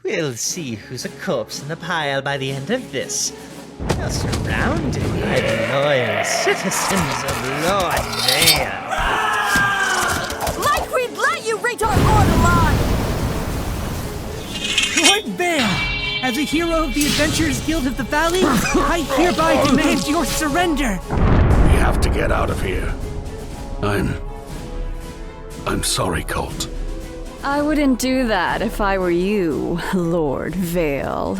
We'll see who's a corpse in the pile by the end of this. You're surrounded by the loyal citizens of Lord Vale. Like we'd let you reach our borderline! Lord Vale, as a hero of the Adventurers Guild of the Valley, I hereby demand your surrender. We have to get out of here. I'm sorry, Colt. I wouldn't do that if I were you, Lord Vale.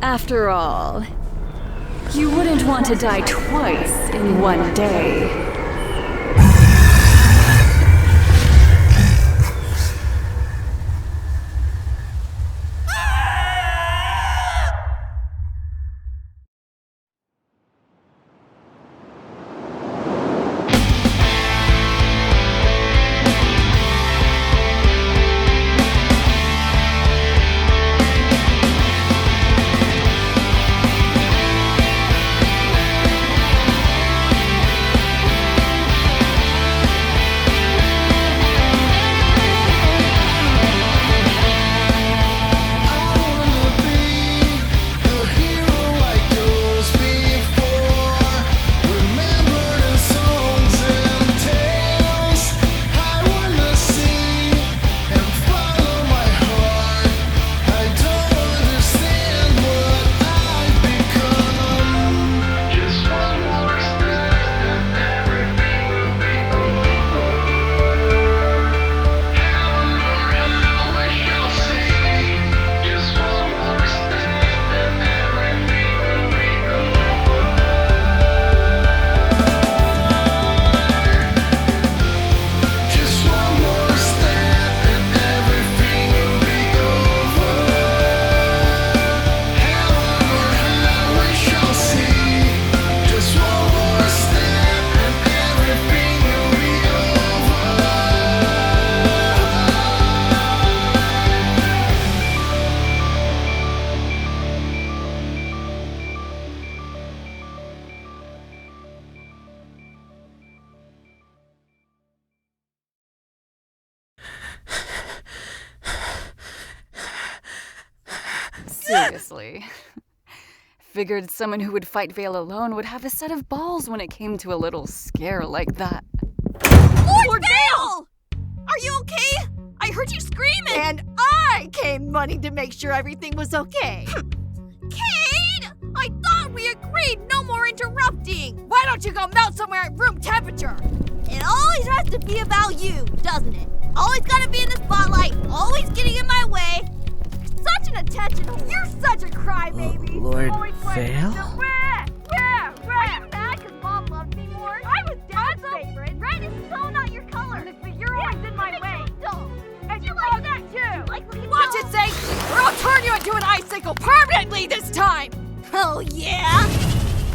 After all, you wouldn't want to die twice in one day. Seriously. Figured someone who would fight Vale alone would have a set of balls when it came to a little scare like that. Lord Vale! Are you okay? I heard you screaming! And I came running to make sure everything was okay. Cade! I thought we agreed no more interrupting! Why don't you go melt somewhere at room temperature? It always has to be about you, doesn't it? Always gotta be in the spotlight, always getting in my way. Such an attention whore. You're such a crybaby. Lord Always Vale? Where? Are you mad because Mom loved me more? I was Dad's favorite. Red is so not your color. But you're always in my way. And you like that too. Watch it, Zeke, or I'll turn you into an icicle permanently this time. Oh yeah?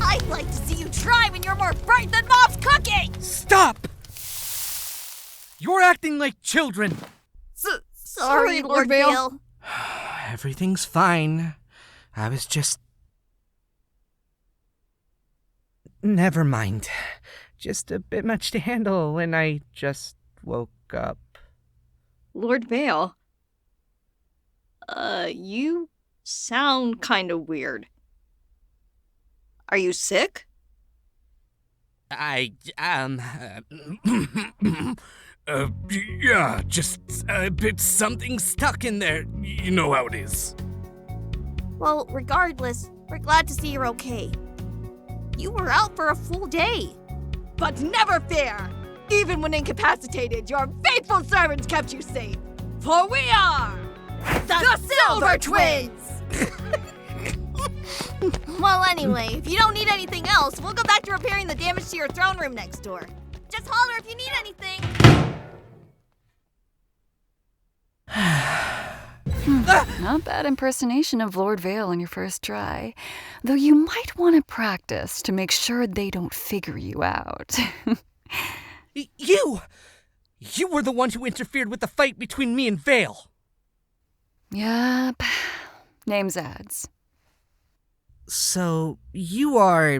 I'd like to see you try when you're more bright than Mom's cooking. Stop! You're acting like children. Sorry, Lord Vale. Everything's fine. I was just... Never mind. Just a bit much to handle when I just woke up. Lord Vale. You sound kind of weird. Are you sick? Yeah, just a bit something stuck in there. You know how it is. Well, regardless, we're glad to see you're okay. You were out for a full day. But never fear! Even when incapacitated, your faithful servants kept you safe. For we are the Silver Twins! Well, anyway, if you don't need anything else, we'll go back to repairing the damage to your throne room next door. Just holler if you need anything. Not bad impersonation of Lord Vale on your first try, though you might want to practice to make sure they don't figure you out. You were the one who interfered with the fight between me and Vale. Yep. Name's ads. So, you are,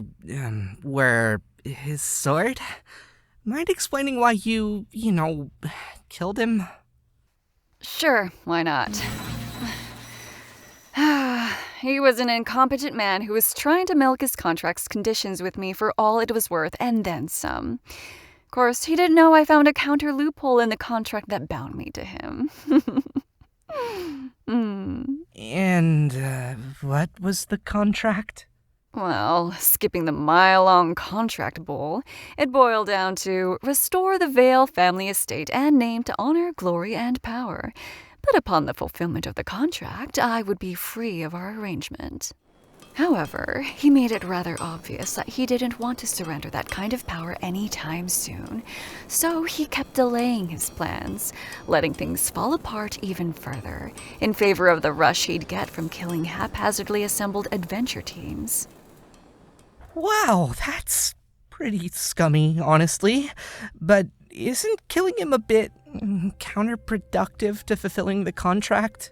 were his sword? Mind explaining why you killed him? Sure, why not? He was an incompetent man who was trying to milk his contract's conditions with me for all it was worth, and then some. Of course, he didn't know I found a counter loophole in the contract that bound me to him. And, what was the contract? Well, skipping the mile-long contract bowl, it boiled down to restore the Vale family estate and name to honor, glory, and power. But upon the fulfillment of the contract, I would be free of our arrangement. However, he made it rather obvious that he didn't want to surrender that kind of power anytime soon. So he kept delaying his plans, letting things fall apart even further, in favor of the rush he'd get from killing haphazardly assembled adventure teams. Wow, that's pretty scummy, honestly. But isn't killing him a bit counterproductive to fulfilling the contract?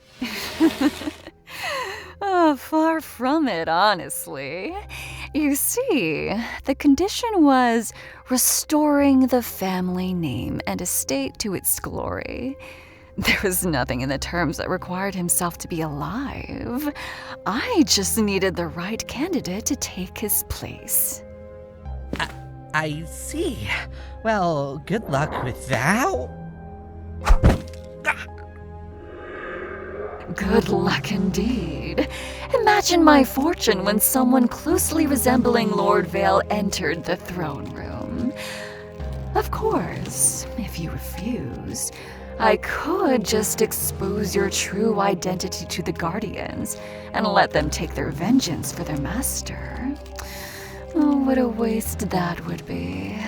Oh, far from it, honestly. You see, the condition was restoring the family name and estate to its glory. There was nothing in the terms that required himself to be alive. I just needed the right candidate to take his place. I see. Well, good luck with that. Good luck indeed. Imagine my fortune when someone closely resembling Lord Vale entered the throne room. Of course, if you refuse, I could just expose your true identity to the Guardians and let them take their vengeance for their master. Oh, what a waste that would be.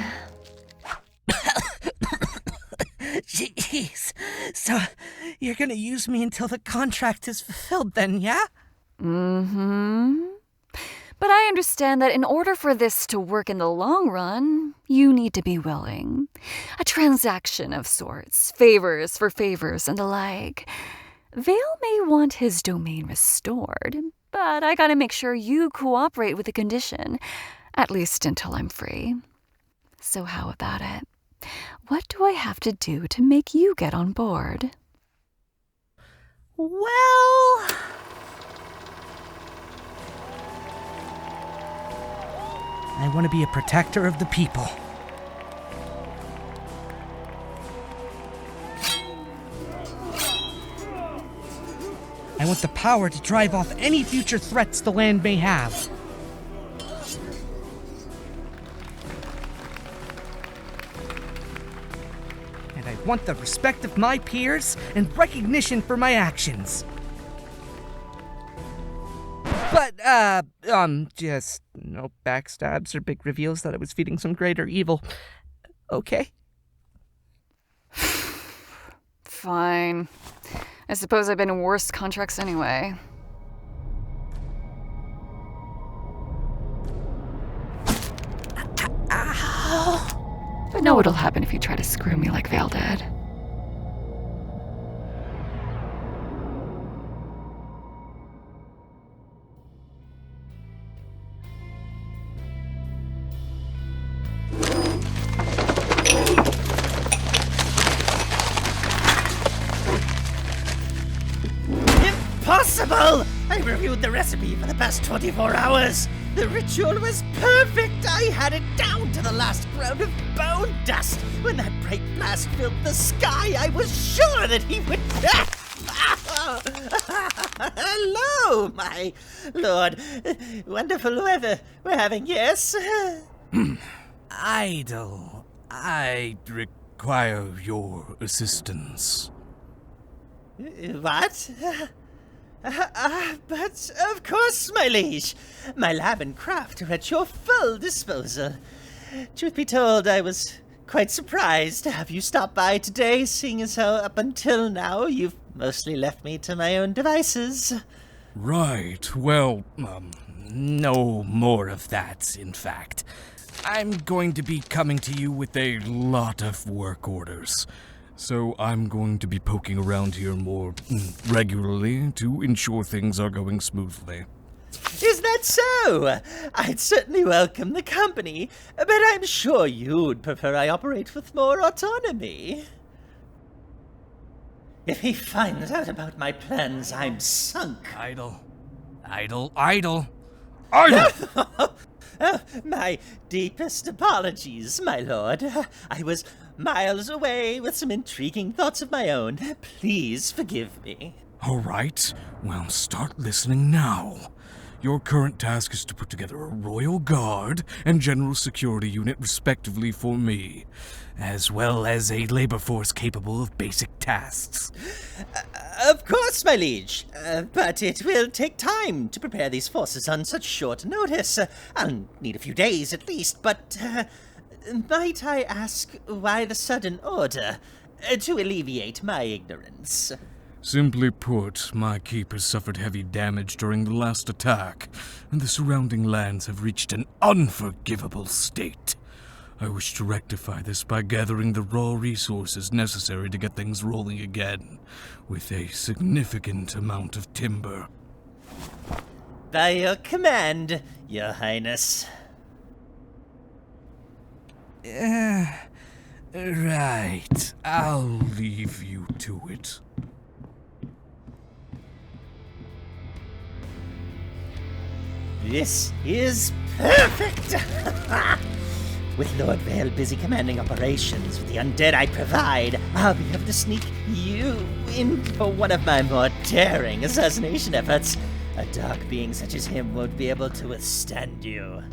Jeez. So, you're gonna use me until the contract is fulfilled then, yeah? Mm-hmm. But I understand that in order for this to work in the long run, you need to be willing. A transaction of sorts, favors for favors and the like. Vale may want his domain restored, but I gotta make sure you cooperate with the condition, at least until I'm free. So how about it? What do I have to do to make you get on board? Well... I want to be a protector of the people. I want the power to drive off any future threats the land may have. And I want the respect of my peers and recognition for my actions. But, just no backstabs or big reveals that I was feeding some greater evil. Okay? Fine. I suppose I've been in worse contracts anyway. Ow! But know what'll happen if you try to screw me like Vale did. Impossible! I reviewed the recipe for the past 24 hours. The ritual was perfect. I had it down to the last ground of bone dust. When that bright blast filled the sky, I was sure that he would... Hello, my lord. Wonderful weather we're having, yes? Idol, I require your assistance. What? But of course, my liege. My lab and craft are at your full disposal. Truth be told, I was quite surprised to have you stop by today, seeing as how up until now you've mostly left me to my own devices. Right, well, no more of that, in fact. I'm going to be coming to you with a lot of work orders. So I'm going to be poking around here more regularly to ensure things are going smoothly. Is that so? I'd certainly welcome the company, but I'm sure you'd prefer I operate with more autonomy. If he finds out about my plans, I'm sunk. Idol, Idle, idle, idle! My deepest apologies, my lord. I was miles away with some intriguing thoughts of my own. Please forgive me. All right, well, start listening now. Your current task is to put together a royal guard and general security unit respectively for me, as well as a labor force capable of basic tasks. Of course, my liege. But it will take time to prepare these forces on such short notice. I'll need a few days at least, but might I ask why the sudden order? To alleviate my ignorance. Simply put, my keep has suffered heavy damage during the last attack, and the surrounding lands have reached an unforgivable state. I wish to rectify this by gathering the raw resources necessary to get things rolling again, with a significant amount of timber. By your command, your highness. Right, I'll leave you to it. This is perfect! With Lord Vale busy commanding operations with the undead I provide, I'll be able to sneak you in for one of my more daring assassination efforts. A dark being such as him won't be able to withstand you.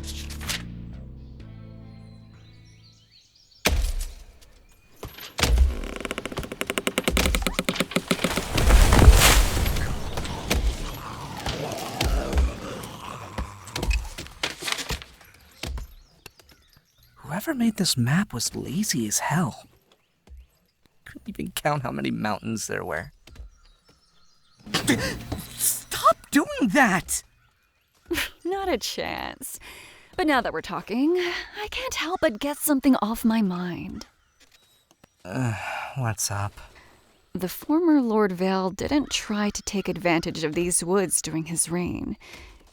Whoever made this map was lazy as hell. Couldn't even count how many mountains there were. Stop doing that! Not a chance. But now that we're talking, I can't help but get something off my mind. What's up? The former Lord Vale didn't try to take advantage of these woods during his reign.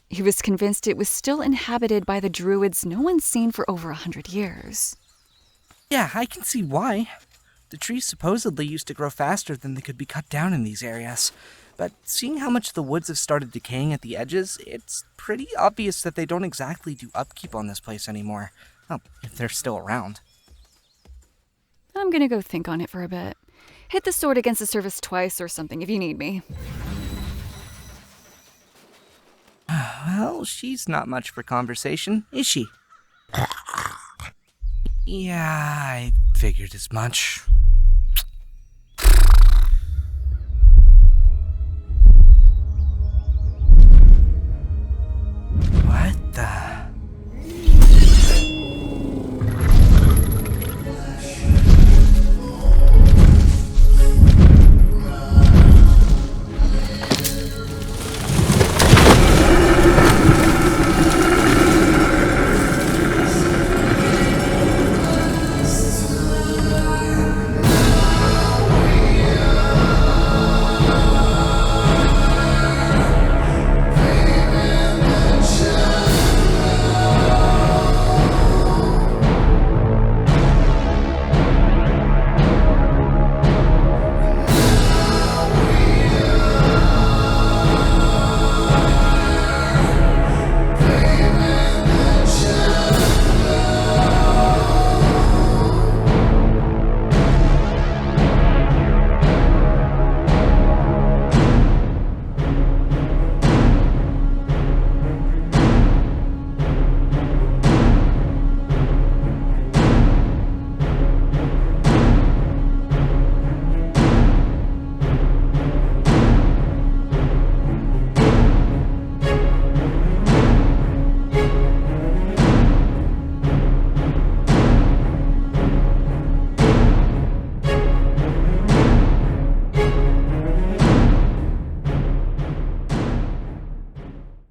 He was convinced it was still inhabited by the druids no one's seen for over 100 years. Yeah, I can see why. The trees supposedly used to grow faster than they could be cut down in these areas. But seeing how much the woods have started decaying at the edges, it's pretty obvious that they don't exactly do upkeep on this place anymore. Well, if they're still around. I'm gonna go think on it for a bit. Hit the sword against the surface twice or something if you need me. Well, she's not much for conversation, is she? Yeah, I figured as much.